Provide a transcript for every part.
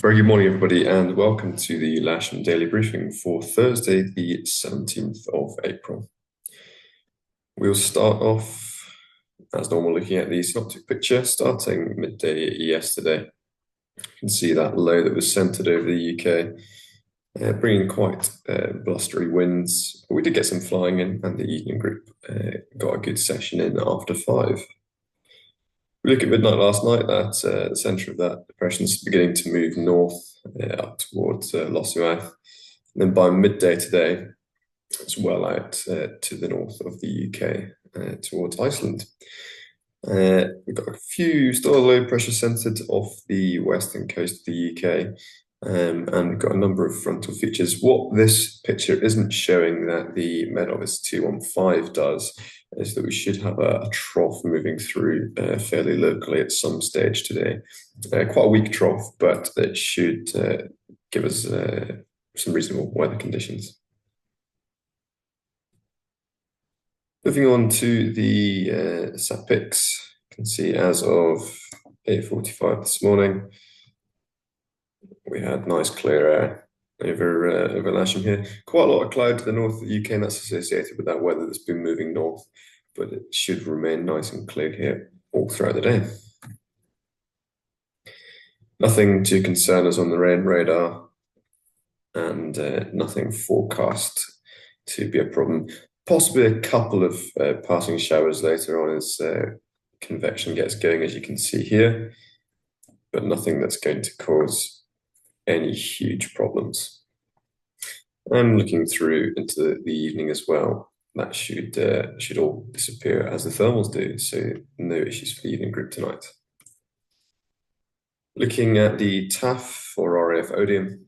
Very good morning, everybody, and welcome to the Lasham Daily Briefing for Thursday, the 17th of April. We'll start off, as normal, looking at the synoptic picture starting midday yesterday. You can see that low that was centered over the UK, bringing quite blustery winds. But we did get some flying in, and the evening group got a good session in after 5. We look at midnight last night, that the centre of that depression is beginning to move north up towards Lasham. And then by midday today, it's well out to the north of the UK towards Iceland. We've got a few still low pressure centred off the western coast of the UK. And we've got a number of frontal features. What this picture isn't showing that the Met Office 215 does is that we should have a trough moving through fairly locally at some stage today. Quite a weak trough, but it should give us some reasonable weather conditions. Moving on to the SAPIX, you can see as of 8:45 this morning, we had nice clear air over Lasham here. Quite a lot of cloud to the north of the UK, and that's associated with that weather that's been moving north, but it should remain nice and clear here all throughout the day. Nothing to concern us on the rain radar, and nothing forecast to be a problem. Possibly a couple of passing showers later on as convection gets going, as you can see here, but nothing that's going to cause any huge problems. I'm looking through into the evening as well. That should all disappear as the thermals do, so no issues for the evening group tonight. Looking at the TAF for RAF Odium,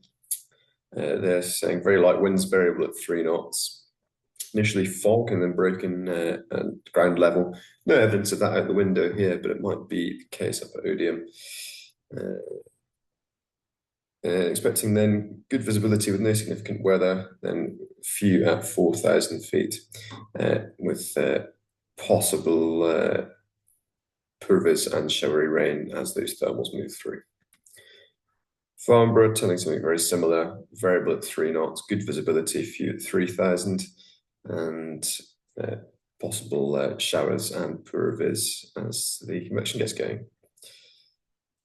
they're saying very light winds, variable at 3 knots. Initially fog and then broken ground level. No evidence of that out the window here, but it might be the case up at Odium. Expecting then good visibility with no significant weather, then few at 4,000 feet, with possible purvis and showery rain as those thermals move through. Farnborough telling something very similar, variable at 3 knots, good visibility, few at 3,000, and possible showers and purvis as the convection gets going.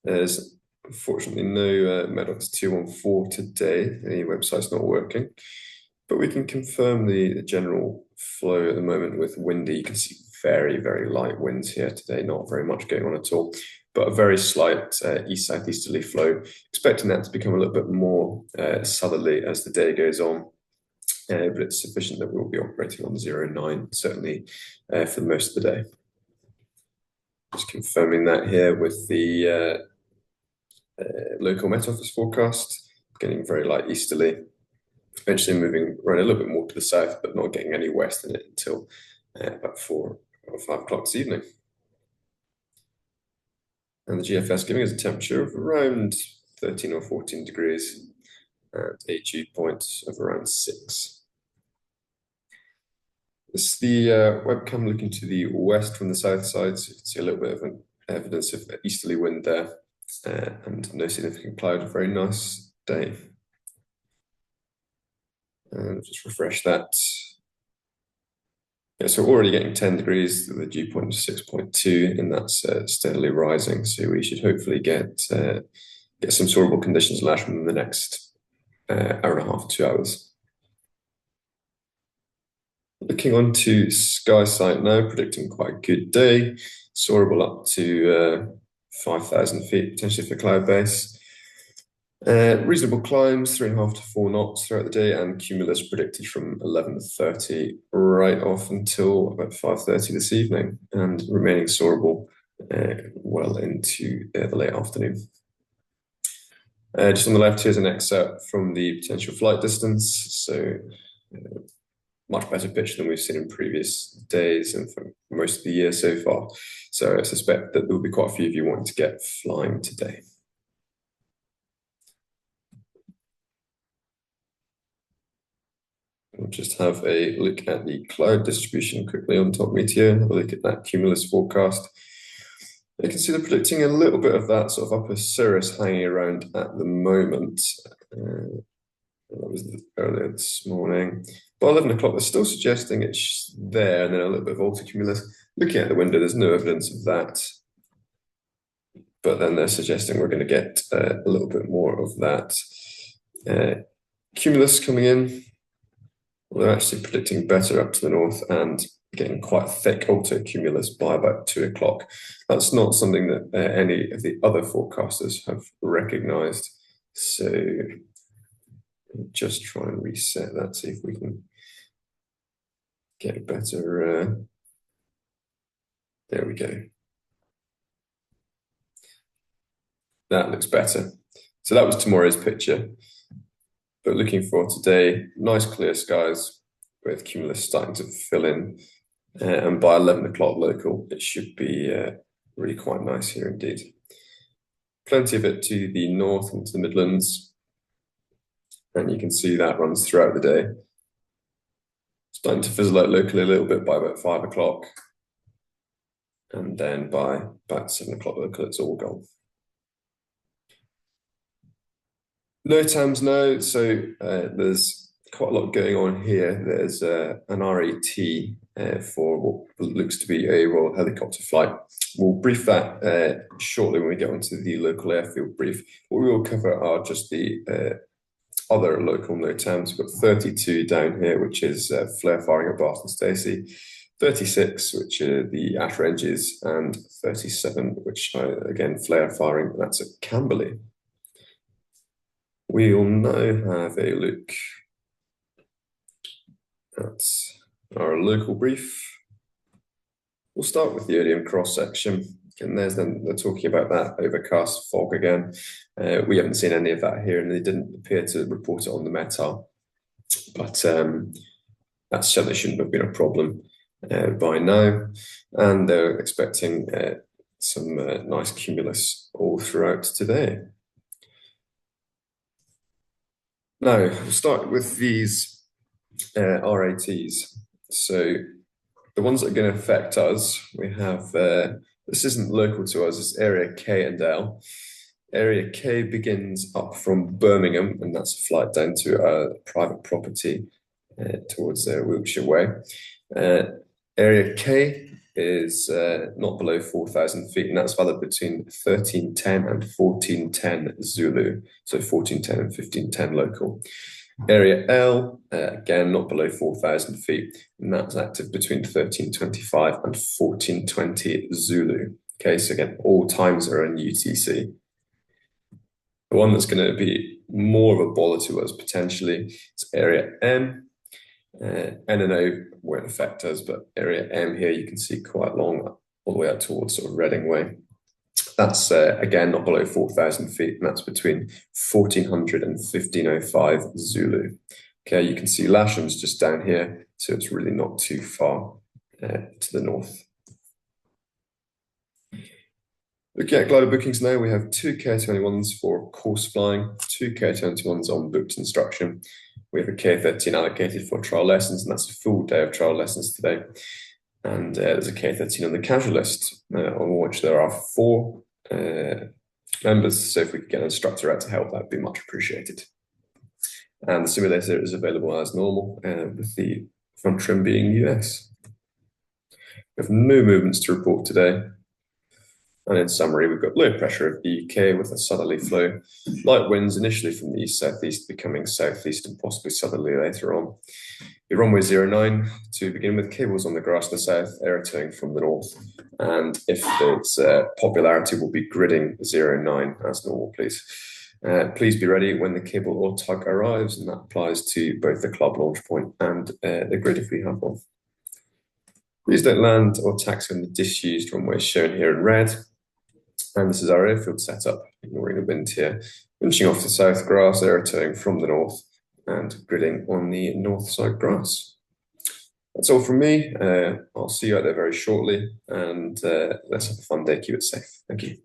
There's unfortunately no Met Office 214 today. The website's not working, but we can confirm the general flow at the moment with windy. You can see very, very light winds here today, not very much going on at all, but a very slight east-southeasterly flow. Expecting that to become a little bit more southerly as the day goes on, but it's sufficient that we'll be operating on 09, certainly for most of the day. Just confirming that here with the local Met Office forecast, getting very light easterly, eventually moving around a little bit more to the south, but not getting any west in it until about 4 or 5 o'clock this evening. And the GFS giving us a temperature of around 13 or 14 degrees and a dew point of around 6. This is the webcam looking to the west from the south side, so you can see a little bit of evidence of easterly wind there. And no significant cloud, a very nice day. And just refresh that. Yeah, so we're already getting 10 degrees, the dew point is 6.2, and that's steadily rising. So we should hopefully get some soarable conditions Lasham in the next hour and a half, 2 hours. Looking on to SkySight now, predicting quite a good day, soarable up to 5,000 feet, potentially for cloud base. Reasonable climbs, 3.5 to 4 knots throughout the day, and cumulus predicted from 11:30 right off until about 5:30 this evening, and remaining soarable well into the late afternoon. Just on the left, here's an excerpt from the potential flight distance. So much better pitch than we've seen in previous days and for most of the year so far. So I suspect that there will be quite a few of you wanting to get flying today. We'll just have a look at the cloud distribution quickly on Top Meteor, have a look at that cumulus forecast. You can see they're predicting a little bit of that sort of upper cirrus hanging around at the moment. That was earlier this morning. By 11 o'clock, they're still suggesting it's there, and then a little bit of altocumulus. Looking at the window, there's no evidence of that. But then they're suggesting we're going to get a little bit more of that. Cumulus coming in. Well, they're actually predicting better up to the north and getting quite thick altocumulus by about 2 o'clock. That's not something that any of the other forecasters have recognized. So just try and reset that, see if we can get a better. There we go. That looks better. So that was tomorrow's picture. But looking for today, nice clear skies with cumulus starting to fill in. And by 11 o'clock local, it should be really quite nice here indeed. Plenty of it to the north and to the Midlands. And you can see that runs throughout the day. Starting to fizzle out locally a little bit by about 5 o'clock. And then by about 7 o'clock local, it's all gone. No TAMs, no. So there's quite a lot going on here. There's an RAT for what looks to be a Royal helicopter flight. We'll brief that shortly when we get onto the local airfield brief. What we will cover are just the other local no TAMs. We've got 32 down here, which is flare firing at Bath and Stacey. 36, which are the at ranges, and 37, which are again flare firing. That's at Camberley. We'll now have a look at our local brief. We'll start with the Odium cross section, and there's then they're talking about that overcast fog again. We haven't seen any of that here, and they didn't appear to report it on the METAR, but that certainly shouldn't have been a problem by now. And they're expecting some nice cumulus all throughout today. Now, we'll start with these RATs. So the ones that are going to affect us, we have, this isn't local to us, it's area K and L. Area K begins up from Birmingham, and that's a flight down to a private property towards Wiltshire Way. Area K is not below 4,000 feet, and that's valid between 1310 and 1410 Zulu, so 1410 and 1510 local. Area L, again, not below 4,000 feet, and that's active between 1325 and 1420 Zulu. Okay, so again, all times are in UTC. The one that's going to be more of a bother to us potentially is Area M. N and O won't affect us, but Area M here you can see quite long, all the way up towards sort of Reading Way. That's again not below 4,000 feet, and that's between 1,400 and 1,505 Zulu. Okay, you can see Lasham's just down here, so it's really not too far to the north. Looking at glider bookings now, we have 2 K21s for course flying, 2 K21s on booked instruction. We have a K13 allocated for trial lessons, and that's a full day of trial lessons today. And there's a K13 on the casual list, on which there are 4 members. So if we could get an instructor out to help, that would be much appreciated. And the simulator is available as normal, with the front trim being US. We have no movements to report today. And in summary, we've got low pressure of the UK with a southerly flow, light winds initially from the east-southeast becoming southeast and possibly southerly later on. The runway 09 to begin with, cables on the grass to the south, air towing from the north. And if its popularity will be gridding 09 as normal, please. Please be ready when the cable or tug arrives, and that applies to both the club launch point and the grid if we have one. Please don't land or taxi on the disused runway shown here in red. And this is our airfield setup, ignoring the wind here. Winching off the south grass, air towing from the north, and gridding on the north side grass. That's all from me. I'll see you out there very shortly, and let's have a fun day. Keep it safe. Thank you.